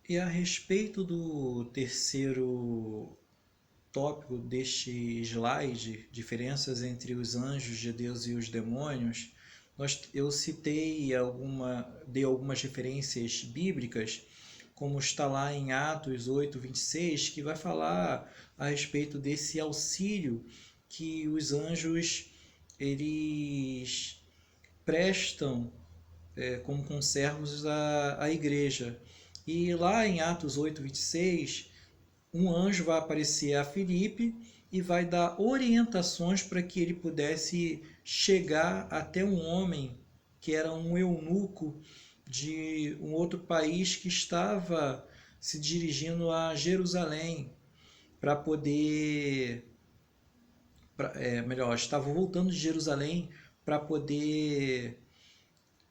E a respeito do terceiro tópico deste slide, diferenças entre os anjos de Deus e os demônios, eu dei algumas referências bíblicas, como está lá em Atos 8:26, que vai falar a respeito desse auxílio que os anjos eles prestam como conservos à igreja. E lá em Atos 8:26, um anjo vai aparecer a Filipe e vai dar orientações para que ele pudesse chegar até um homem que era um eunuco de um outro país que estava se dirigindo a Jerusalém para poder, melhor, estava voltando de Jerusalém para poder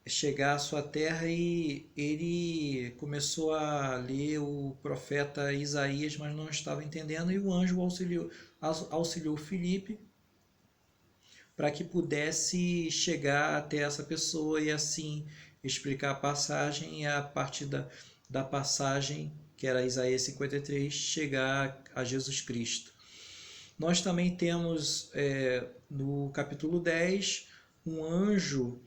chegar à sua terra, e ele começou a ler o profeta Isaías, mas não estava entendendo, e o anjo auxiliou Filipe para que pudesse chegar até essa pessoa e assim explicar a passagem, e a partir da passagem, que era Isaías 53, chegar a Jesus Cristo. Nós também temos no capítulo 10 um anjo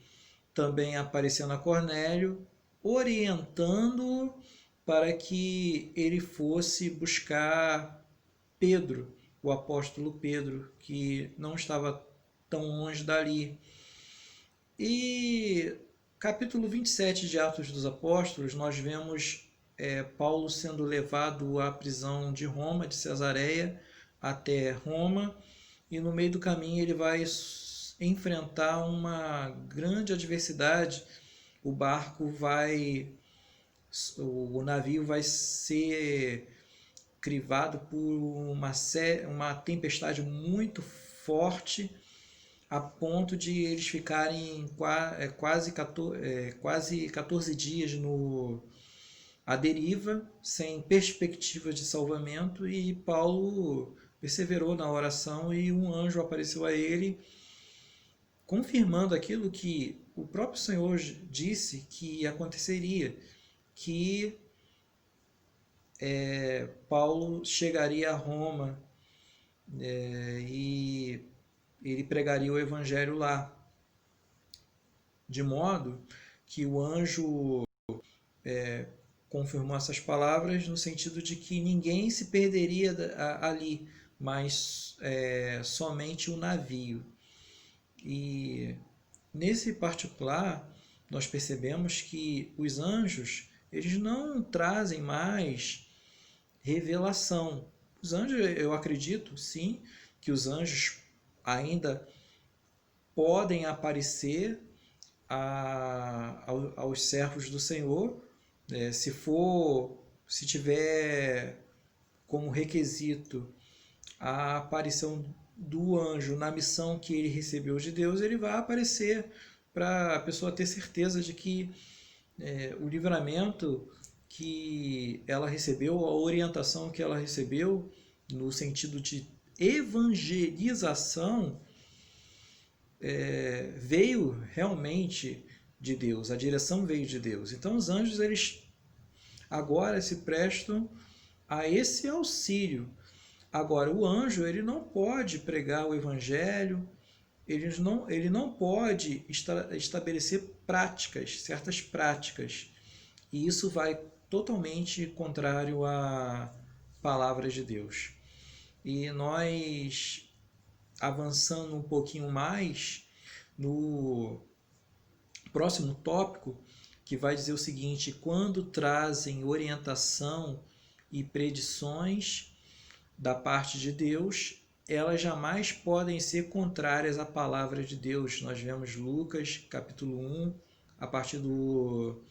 também aparecendo a Cornélio, orientando para que ele fosse buscar Pedro, o apóstolo Pedro, que não estava tão longe dali. E capítulo 27 de Atos dos Apóstolos, nós vemos Paulo sendo levado à prisão de Roma, de Cesareia, até Roma, e no meio do caminho ele vai enfrentar uma grande adversidade. O navio vai ser crivado por uma tempestade muito forte, a ponto de eles ficarem quase 14 dias à deriva, sem perspectiva de salvamento, e Paulo perseverou na oração e um anjo apareceu a ele, confirmando aquilo que o próprio Senhor disse que aconteceria, que Paulo chegaria a Roma e ele pregaria o evangelho lá, de modo que o anjo confirmou essas palavras no sentido de que ninguém se perderia ali, mas somente o navio. E nesse particular, nós percebemos que os anjos, eles não trazem mais revelação. Os anjos, eu acredito, sim, que os anjos ainda podem aparecer aos servos do Senhor, se tiver como requisito a aparição do anjo na missão que ele recebeu de Deus, ele vai aparecer para a pessoa ter certeza de que o livramento que ela recebeu, a orientação que ela recebeu no sentido de evangelização, veio realmente de Deus, a direção veio de Deus. Então os anjos, eles agora se prestam a esse auxílio. Agora, o anjo, ele não pode pregar o evangelho, ele não pode estabelecer certas práticas, e isso vai totalmente contrário à palavra de Deus. E nós, avançando um pouquinho mais, no próximo tópico, que vai dizer o seguinte: quando trazem orientação e predições da parte de Deus, elas jamais podem ser contrárias à palavra de Deus. Nós vemos Lucas, capítulo 1, a partir do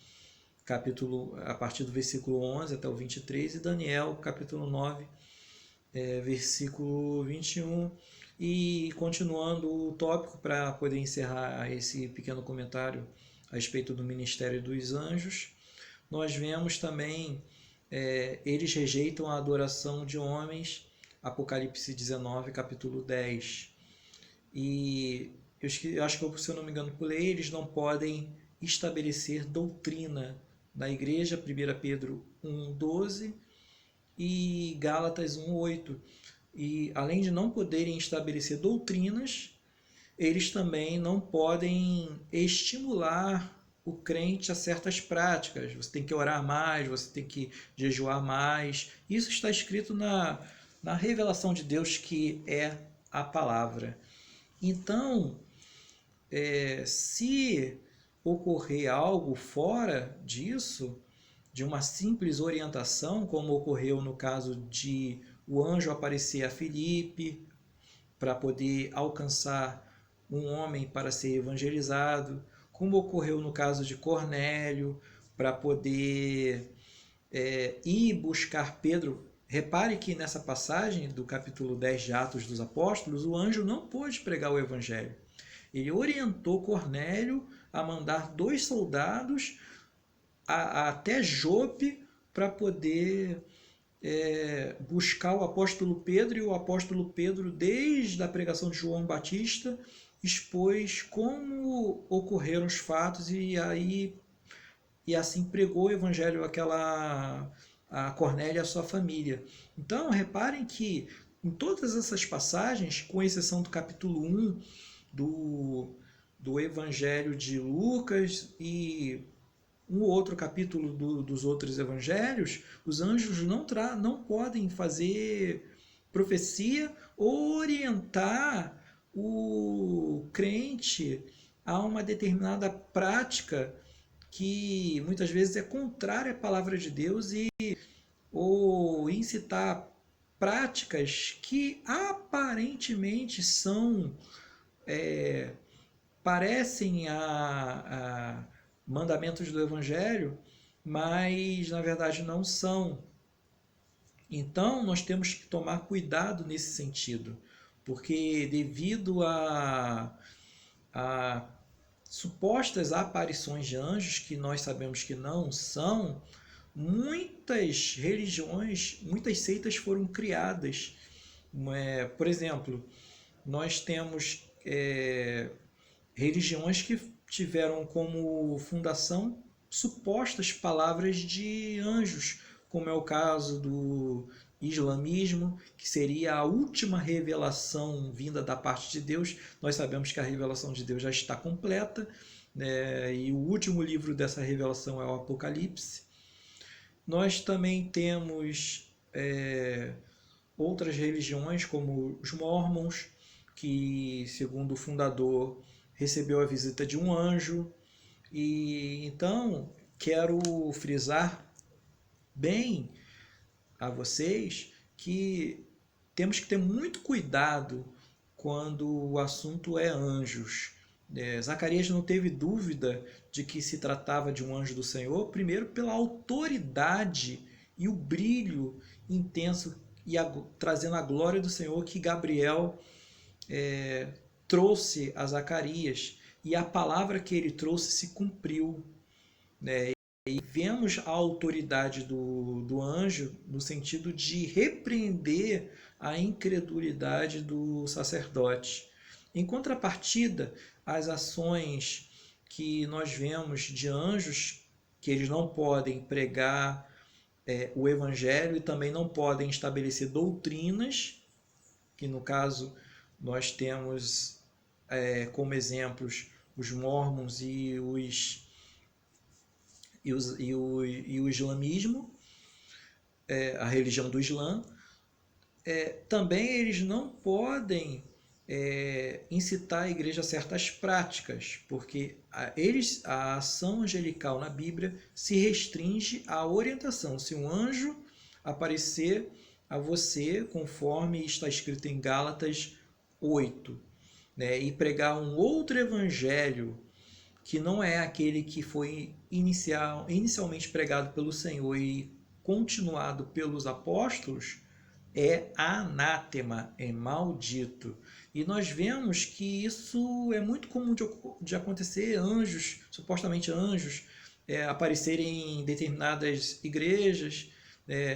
versículo 11 até o 23, e Daniel, capítulo 9, versículo 21. E continuando o tópico, para poder encerrar esse pequeno comentário a respeito do ministério dos anjos, nós vemos também eles rejeitam a adoração de homens, Apocalipse 19, capítulo 10. E eu acho que, se eu não me engano, por lei, eles não podem estabelecer doutrina na igreja, 1 Pedro 1,12 e Gálatas 1,8. E além de não poderem estabelecer doutrinas, eles também não podem estimular o crente a certas práticas. Você tem que orar mais, você tem que jejuar mais. Isso está escrito na revelação de Deus, que é a palavra. Então, se ocorrer algo fora disso, de uma simples orientação, como ocorreu no caso de o anjo aparecer a Filipe para poder alcançar um homem para ser evangelizado, como ocorreu no caso de Cornélio, para poder ir buscar Pedro. Repare que nessa passagem do capítulo 10 de Atos dos Apóstolos, o anjo não pôde pregar o evangelho. Ele orientou Cornélio a mandar 2 soldados até Jope para poder buscar o apóstolo Pedro, e o apóstolo Pedro, desde a pregação de João Batista, expôs como ocorreram os fatos e assim pregou o evangelho a Cornélio e a sua família. Então, reparem que em todas essas passagens, com exceção do capítulo 1 do evangelho de Lucas e um outro capítulo dos outros evangelhos, os anjos não podem fazer profecia ou orientar o crente a uma determinada prática que muitas vezes é contrária à palavra de Deus, ou incitar práticas que aparentemente parecem a mandamentos do Evangelho, mas na verdade não são. Então nós temos que tomar cuidado nesse sentido, porque devido a supostas aparições de anjos, que nós sabemos que não são, muitas religiões, muitas seitas foram criadas. Por exemplo, nós temos religiões que tiveram como fundação supostas palavras de anjos, como é o caso do islamismo, que seria a última revelação vinda da parte de Deus. Nós sabemos que a revelação de Deus já está completa, né? E o último livro dessa revelação é o Apocalipse. Nós também temos outras religiões, como os Mormons, que, segundo o fundador, recebeu a visita de um anjo. E então quero frisar bem a vocês que temos que ter muito cuidado quando o assunto é anjos. Zacarias não teve dúvida de que se tratava de um anjo do Senhor, primeiro pela autoridade e o brilho intenso e trazendo a glória do Senhor que Gabriel trouxe a Zacarias, e a palavra que ele trouxe se cumpriu, né? E vemos a autoridade do anjo no sentido de repreender a incredulidade do sacerdote. Em contrapartida, as ações que nós vemos de anjos, que eles não podem pregar o evangelho e também não podem estabelecer doutrinas, que no caso nós temos como exemplos os mormons e o islamismo, a religião do Islã. Também eles não podem incitar a igreja a certas práticas, porque a ação angelical na Bíblia se restringe à orientação. Se um anjo aparecer a você, conforme está escrito em Gálatas 8, né, e pregar um outro evangelho que não é aquele que foi inicialmente pregado pelo Senhor e continuado pelos apóstolos, é anátema, é maldito. E nós vemos que isso é muito comum de acontecer, anjos, supostamente anjos, aparecerem em determinadas igrejas,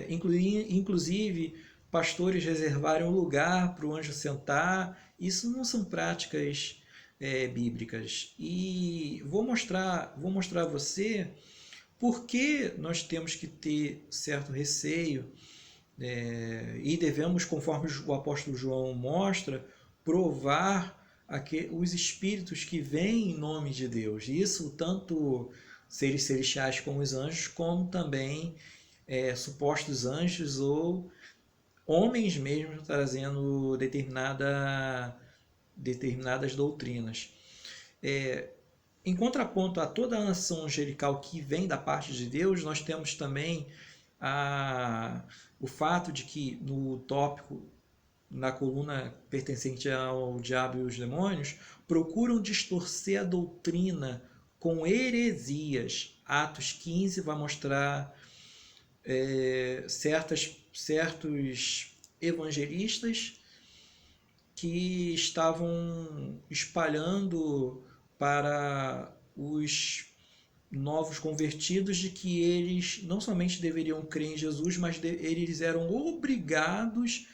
inclusive pastores reservarem um lugar para o anjo sentar. Isso não são práticas bíblicas. E vou mostrar a você Por que nós temos que ter certo receio e devemos, conforme o apóstolo João mostra, provar os espíritos que vêm em nome de Deus? Isso tanto seres celestiais como os anjos, como também supostos anjos ou homens mesmo trazendo determinadas doutrinas. Em contraponto a toda a ação angelical que vem da parte de Deus, nós temos também o fato de que no tópico, na coluna pertencente ao diabo e os demônios, procuram distorcer a doutrina com heresias. Atos 15 vai mostrar certos evangelistas que estavam espalhando para os novos convertidos de que eles não somente deveriam crer em Jesus, mas eles eram obrigados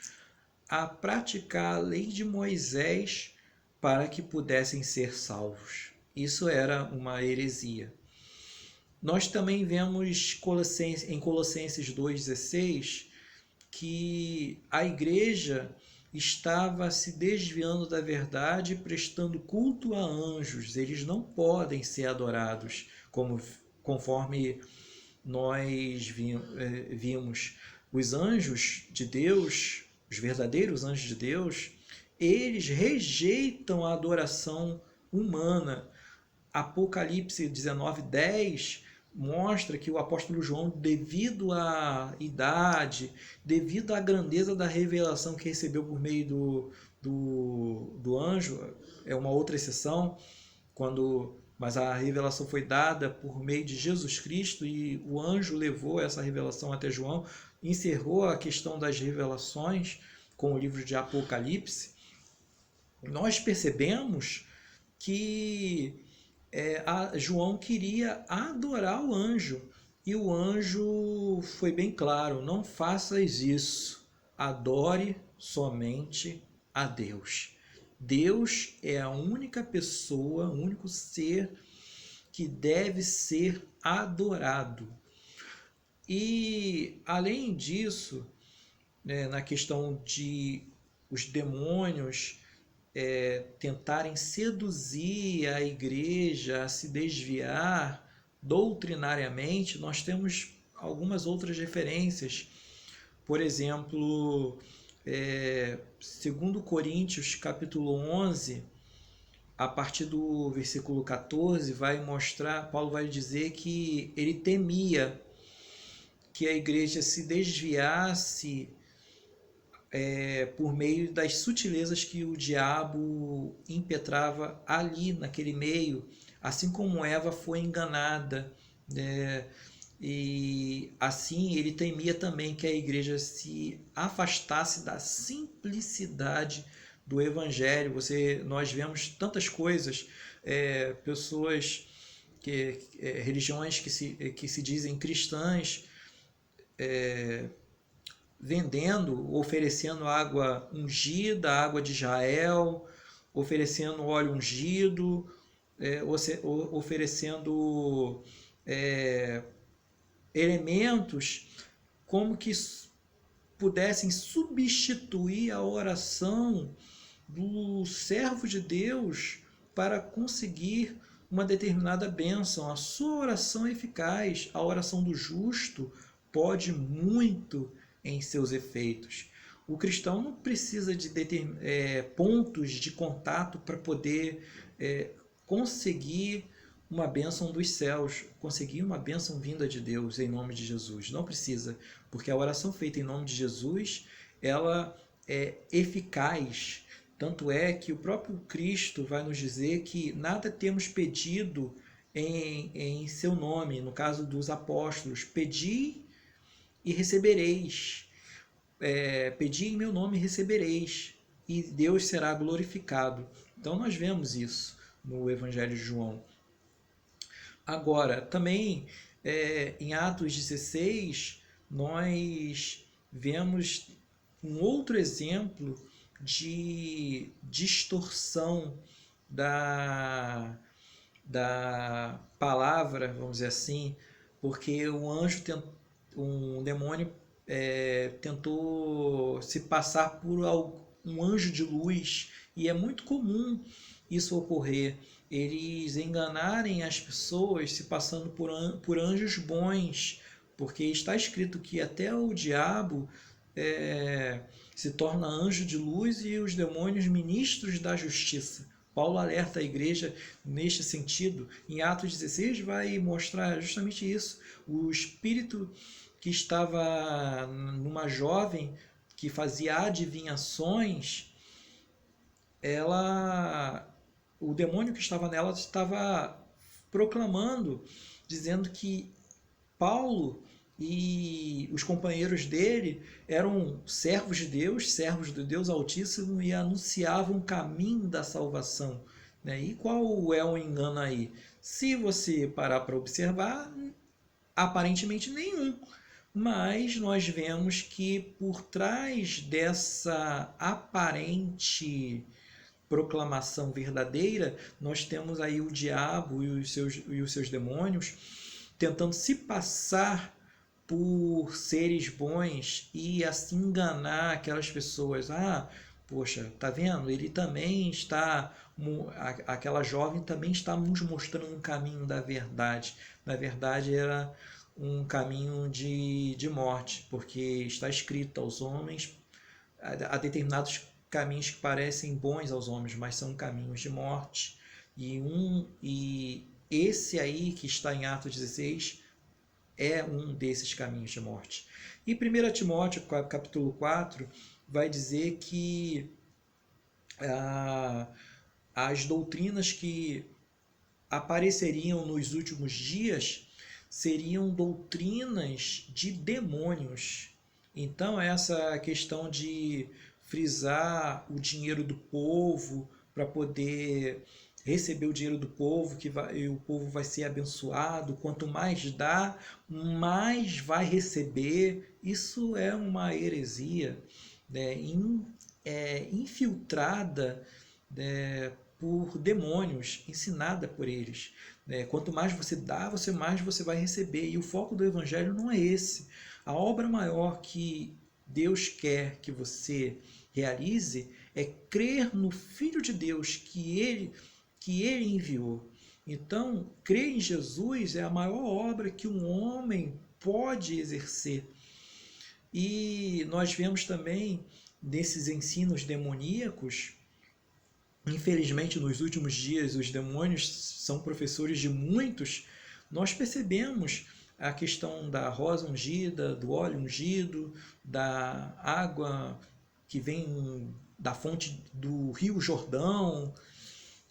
a praticar a lei de Moisés para que pudessem ser salvos. Isso era uma heresia. Nós também vemos em Colossenses 2,16 que a igreja estava se desviando da verdade e prestando culto a anjos. Eles não podem ser adorados, conforme nós vimos. Os anjos de Deus, os verdadeiros anjos de Deus, eles rejeitam a adoração humana. Apocalipse 19:10 mostra que o apóstolo João, devido à idade, devido à grandeza da revelação que recebeu por meio do anjo, é uma outra exceção, mas a revelação foi dada por meio de Jesus Cristo e o anjo levou essa revelação até João, encerrou a questão das revelações com o livro de Apocalipse. Nós percebemos que João queria adorar o anjo e o anjo foi bem claro: não faças isso, adore somente a Deus. Deus é a única pessoa, o único ser que deve ser adorado. E além disso, na questão de os demônios tentarem seduzir a igreja a se desviar doutrinariamente, nós temos algumas outras referências. Por exemplo, 2 Coríntios capítulo 11, a partir do versículo 14, Paulo vai dizer que ele temia que a igreja se desviasse por meio das sutilezas que o diabo impetrava ali naquele meio, assim como Eva foi enganada, e assim ele temia também que a igreja se afastasse da simplicidade do evangelho. Nós vemos tantas coisas, pessoas religiões que se dizem cristãs, vendendo, oferecendo água ungida, água de Israel, oferecendo óleo ungido, oferecendo elementos como que pudessem substituir a oração do servo de Deus para conseguir uma determinada bênção. A sua oração é eficaz, a oração do justo pode muito em seus efeitos. O cristão não precisa de pontos de contato para poder conseguir uma bênção dos céus, conseguir uma bênção vinda de Deus em nome de Jesus. Não precisa, porque a oração feita em nome de Jesus, ela é eficaz. Tanto é que o próprio Cristo vai nos dizer que nada temos pedido em seu nome, no caso dos apóstolos: pedi e recebereis, pedi em meu nome e recebereis, e Deus será glorificado. Então nós vemos isso no Evangelho de João. Agora, também em Atos 16, nós vemos um outro exemplo de distorção da palavra, vamos dizer assim, porque um demônio tentou se passar por um anjo de luz, e é muito comum isso ocorrer, eles enganarem as pessoas se passando por anjos bons, porque está escrito que até o diabo se torna anjo de luz e os demônios ministros da justiça. Paulo alerta a igreja neste sentido. Em Atos 16 vai mostrar justamente isso. O espírito que estava numa jovem que fazia adivinhações, o demônio que estava nela estava proclamando, dizendo que Paulo e os companheiros dele eram servos de Deus, servos do Deus Altíssimo, e anunciavam o caminho da salvação. E qual é o engano aí? Se você parar para observar, aparentemente nenhum. Mas nós vemos que por trás dessa aparente proclamação verdadeira, nós temos aí o diabo e os seus demônios tentando se passar por seres bons e assim enganar aquelas pessoas. Poxa, tá vendo? Ele também está, aquela jovem também está nos mostrando um caminho da verdade. Na verdade, era um caminho de morte, porque está escrito aos homens, há determinados caminhos que parecem bons aos homens, mas são caminhos de morte. E esse aí que está em Atos 16 é um desses caminhos de morte. E 1 Timóteo, capítulo 4, vai dizer que as doutrinas que apareceriam nos últimos dias seriam doutrinas de demônios. Então, essa questão de frisar o dinheiro do povo para poder receber o dinheiro do povo, e o povo vai ser abençoado, quanto mais dá, mais vai receber. Isso é uma heresia, infiltrada por demônios, ensinada por eles. Quanto mais você dá, mais você vai receber. E o foco do Evangelho não é esse. A obra maior que Deus quer que você realize é crer no Filho de Deus que Ele enviou. Então, crer em Jesus é a maior obra que um homem pode exercer. E nós vemos também nesses ensinos demoníacos, infelizmente nos últimos dias os demônios são professores de muitos, nós percebemos a questão da rosa ungida, do óleo ungido, da água que vem da fonte do Rio Jordão.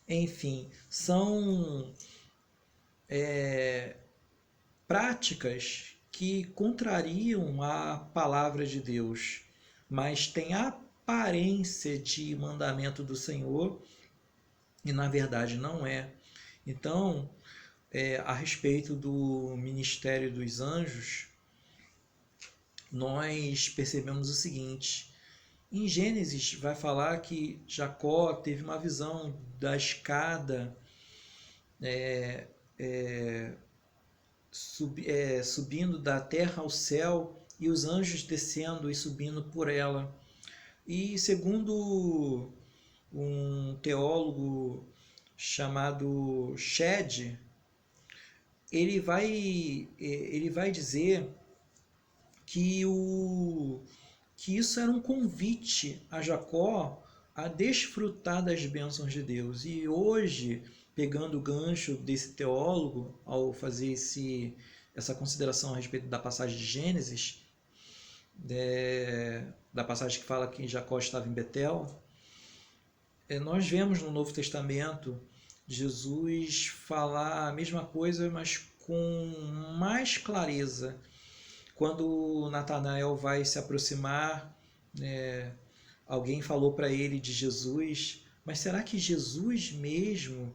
Enfim, são práticas que contrariam a palavra de Deus, mas tem a aparência de mandamento do Senhor e na verdade não é. Então, a respeito do ministério dos anjos, nós percebemos o seguinte: em Gênesis vai falar que Jacó teve uma visão da escada subindo da terra ao céu e os anjos descendo e subindo por ela. E segundo um teólogo chamado Shed, ele vai dizer que isso era um convite a Jacó a desfrutar das bênçãos de Deus. E hoje, pegando o gancho desse teólogo, ao fazer essa consideração a respeito da passagem de Gênesis, da passagem que fala que Jacó estava em Betel, nós vemos no Novo Testamento Jesus falar a mesma coisa, mas com mais clareza. Quando Natanael vai se aproximar, alguém falou para ele de Jesus, mas será que Jesus mesmo,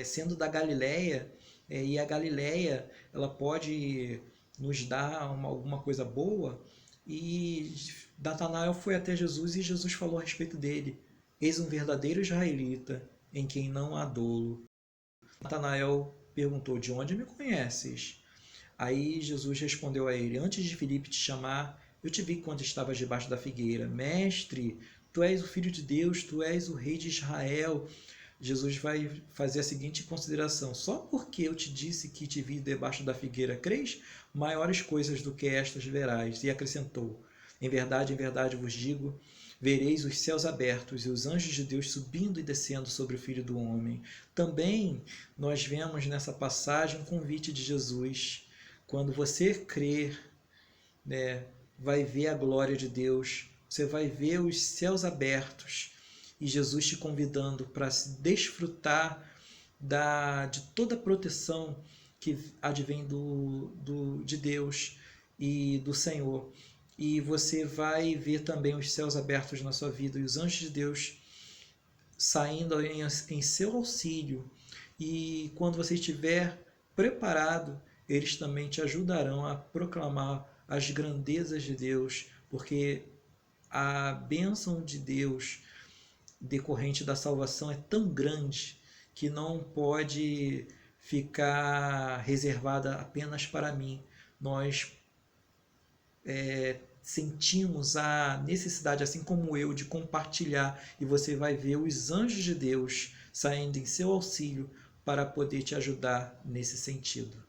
sendo da Galileia, e a Galileia ela pode nos dar alguma coisa boa? E Natanael foi até Jesus e Jesus falou a respeito dele: eis um verdadeiro israelita em quem não há dolo. Natanael perguntou: de onde me conheces? Aí Jesus respondeu a ele: antes de Filipe te chamar, eu te vi quando estavas debaixo da figueira. Mestre, tu és o Filho de Deus, tu és o Rei de Israel. Jesus vai fazer a seguinte consideração: só porque eu te disse que te vi debaixo da figueira, crês? Maiores coisas do que estas verás. E acrescentou: em verdade vos digo, vereis os céus abertos e os anjos de Deus subindo e descendo sobre o Filho do Homem. Também nós vemos nessa passagem um convite de Jesus. Quando você crer, né, vai ver a glória de Deus, você vai ver os céus abertos e Jesus te convidando para se desfrutar de toda a proteção que advém de Deus e do Senhor. E você vai ver também os céus abertos na sua vida e os anjos de Deus saindo em seu auxílio. E quando você estiver preparado, eles também te ajudarão a proclamar as grandezas de Deus, porque a bênção de Deus decorrente da salvação é tão grande que não pode ficar reservada apenas para mim. Nós sentimos a necessidade, assim como eu, de compartilhar, e você vai ver os anjos de Deus saindo em seu auxílio para poder te ajudar nesse sentido.